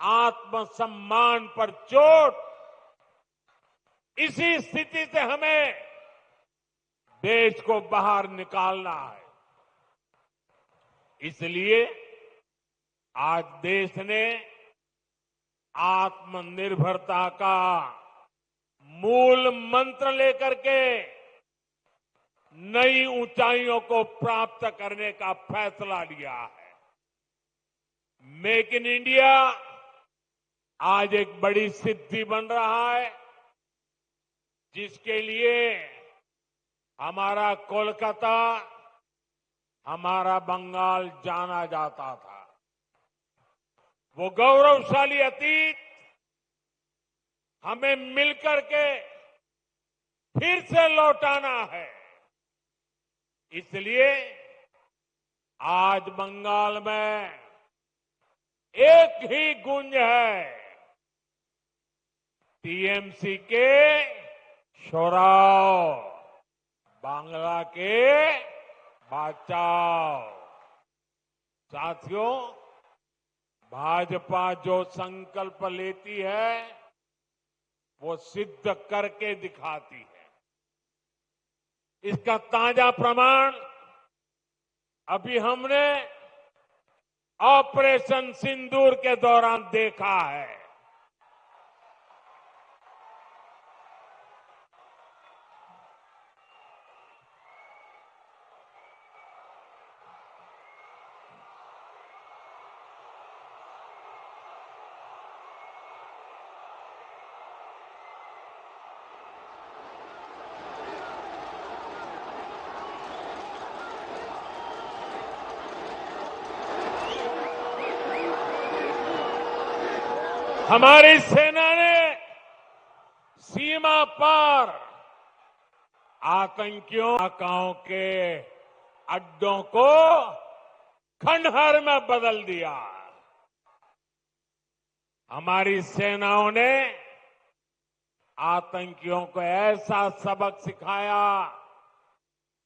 आत्मसम्मान पर चोट, इसी स्थिति से हमें देश को बाहर निकालना है। इसलिए आज देश ने आत्मनिर्भरता का मूल मंत्र लेकर के नई ऊंचाइयों को प्राप्त करने का फैसला लिया है। मेक इन इंडिया आज एक बड़ी सिद्धि बन रहा है, जिसके लिए हमारा कोलकाता, हमारा बंगाल जाना जाता था। वो गौरवशाली अतीत हमें मिलकर के फिर से लौटाना है। इसलिए आज बंगाल में एक ही गूंज है, टीएमसी के शोराव, बांग्ला के बचाओ। साथियों, भाजपा जो संकल्प लेती है वो सिद्ध करके दिखाती है। इसका ताजा प्रमाण अभी हमने ऑपरेशन सिंदूर के दौरान देखा है। हमारी सेना ने सीमा पार आतंकियों के अड्डों को खंडहर में बदल दिया। हमारी सेनाओं ने आतंकियों को ऐसा सबक सिखाया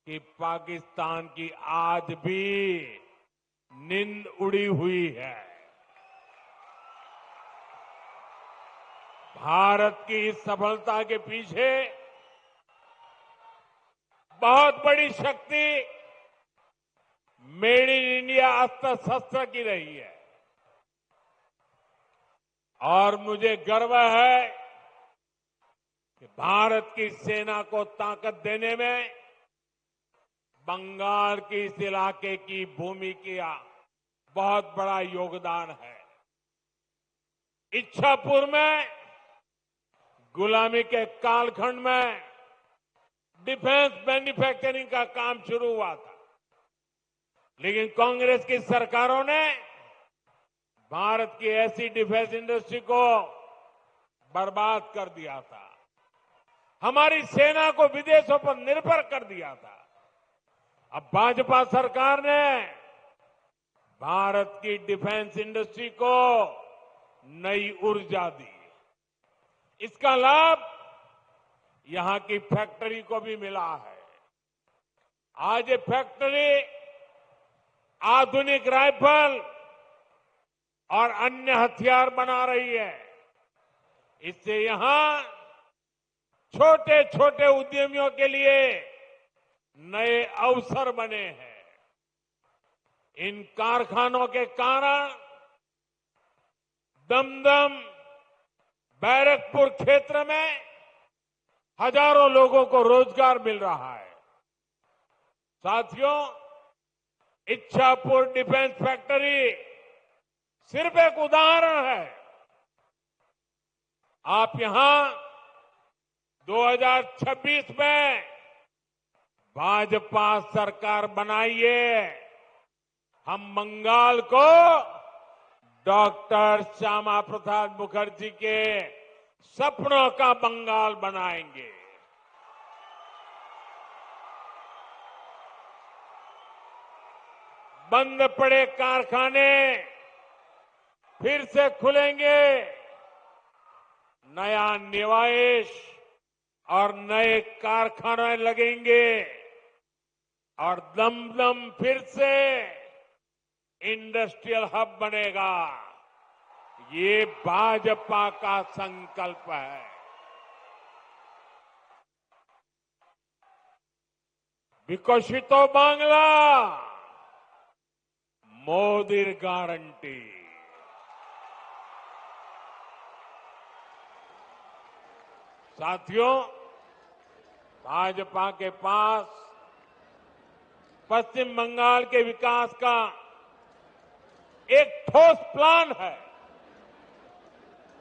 कि पाकिस्तान की आज भी नींद उड़ी हुई है। भारत की इस सफलता के पीछे बहुत बड़ी शक्ति मेड इन इंडिया अस्त्र शस्त्र की रही है। और मुझे गर्व है कि भारत की सेना को ताकत देने में बंगाल के इस इलाके की भूमि का बहुत बड़ा योगदान है। इच्छापुर में गुलामी के कालखंड में डिफेंस मैन्युफैक्चरिंग का काम शुरू हुआ था, लेकिन कांग्रेस की सरकारों ने भारत की ऐसी डिफेंस इंडस्ट्री को बर्बाद कर दिया था, हमारी सेना को विदेशों पर निर्भर कर दिया था। अब भाजपा सरकार ने भारत की डिफेंस इंडस्ट्री को नई ऊर्जा दी। इसका लाभ यहां की फैक्ट्री को भी मिला है। आज ये फैक्ट्री आधुनिक राइफल और अन्य हथियार बना रही है। इससे यहां छोटे छोटे उद्यमियों के लिए नए अवसर बने हैं। इन कारखानों के कारण दमदम, बैरकपुर क्षेत्र में हजारों लोगों को रोजगार मिल रहा है। साथियों, इच्छापुर डिफेंस फैक्ट्री सिर्फ एक उदाहरण है। आप यहां 2026 में भाजपा सरकार बनाइए, हम बंगाल को डॉक्टर श्यामा प्रसाद मुखर्जी के सपनों का बंगाल बनाएंगे। बंद पड़े कारखाने फिर से खुलेंगे, नया निवेश और नए कारखाने लगेंगे और दमदम फिर से इंडस्ट्रियल हब बनेगा। ये भाजपा का संकल्प है। विकसितो बांग्ला, मोदीर गारंटी। साथियों, भाजपा के पास पश्चिम बंगाल के विकास का एक ठोस प्लान है,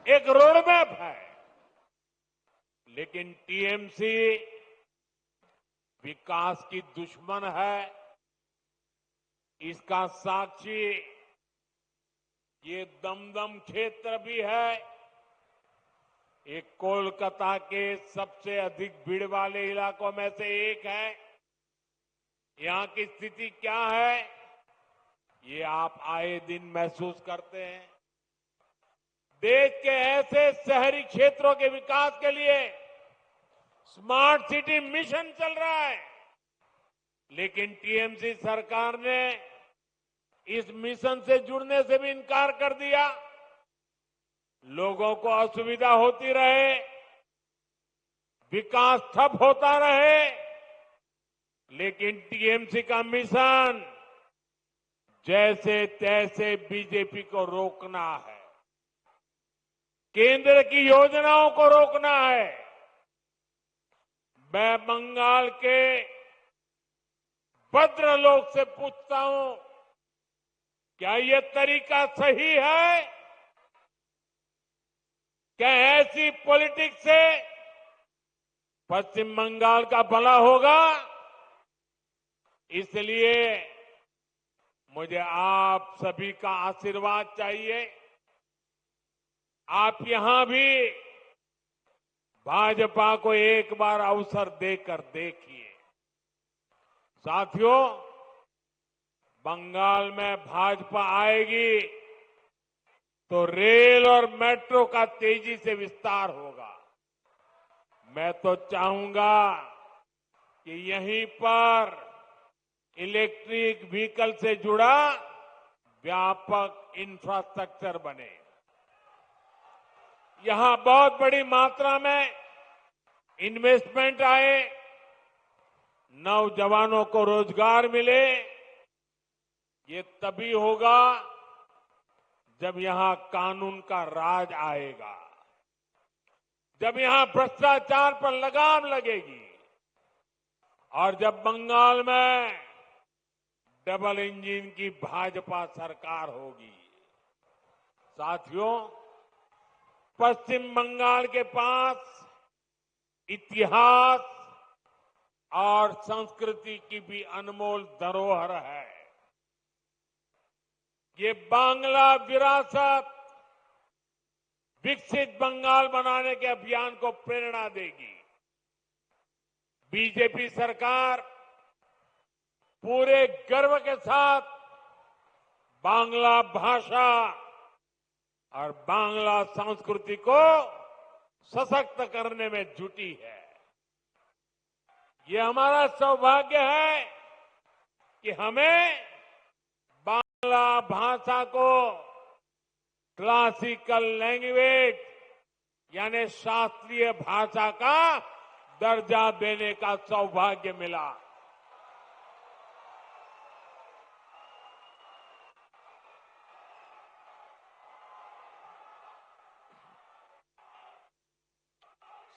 एक रोडमैप है, लेकिन टीएमसी विकास की दुश्मन है। इसका साक्षी ये दमदम क्षेत्र भी है। ये कोलकाता के सबसे अधिक भीड़ वाले इलाकों में से एक है। यहां की स्थिति क्या है, ये आप आए दिन महसूस करते हैं। देश के ऐसे शहरी क्षेत्रों के विकास के लिए स्मार्ट सिटी मिशन चल रहा है, लेकिन टीएमसी सरकार ने इस मिशन से जुड़ने से भी इनकार कर दिया। लोगों को असुविधा होती रहे, विकास ठप होता रहे, लेकिन टीएमसी का मिशन जैसे तैसे बीजेपी को रोकना है, केंद्र की योजनाओं को रोकना है। मैं बंगाल के भद्रलोक से पूछता हूं, क्या ये तरीका सही है? क्या ऐसी पॉलिटिक्स से पश्चिम बंगाल का भला होगा? इसलिए मुझे आप सभी का आशीर्वाद चाहिए। आप यहां भी भाजपा को एक बार अवसर देकर देखिए। साथियों, बंगाल में भाजपा आएगी तो रेल और मेट्रो का तेजी से विस्तार होगा। मैं तो चाहूंगा कि यहीं पर इलेक्ट्रिक व्हीकल से जुड़ा व्यापक इंफ्रास्ट्रक्चर बने। यहां बहुत बड़ी मात्रा में इन्वेस्टमेंट आए, नौजवानों को रोजगार मिले। ये तभी होगा जब यहां कानून का राज आएगा, जब यहां भ्रष्टाचार पर लगाम लगेगी और जब बंगाल में डबल इंजन की भाजपा सरकार होगी। साथियों, पश्चिम बंगाल के पास इतिहास और संस्कृति की भी अनमोल धरोहर है। ये बांग्ला विरासत विकसित बंगाल बनाने के अभियान को प्रेरणा देगी। बीजेपी सरकार पूरे गर्व के साथ बांग्ला भाषा और बांग्ला संस्कृति को सशक्त करने में जुटी है। ये हमारा सौभाग्य है कि हमें बांग्ला भाषा को क्लासिकल लैंग्वेज यानी शास्त्रीय भाषा का दर्जा देने का सौभाग्य मिला।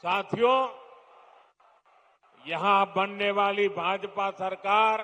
साथियों, यहां बनने वाली भाजपा सरकार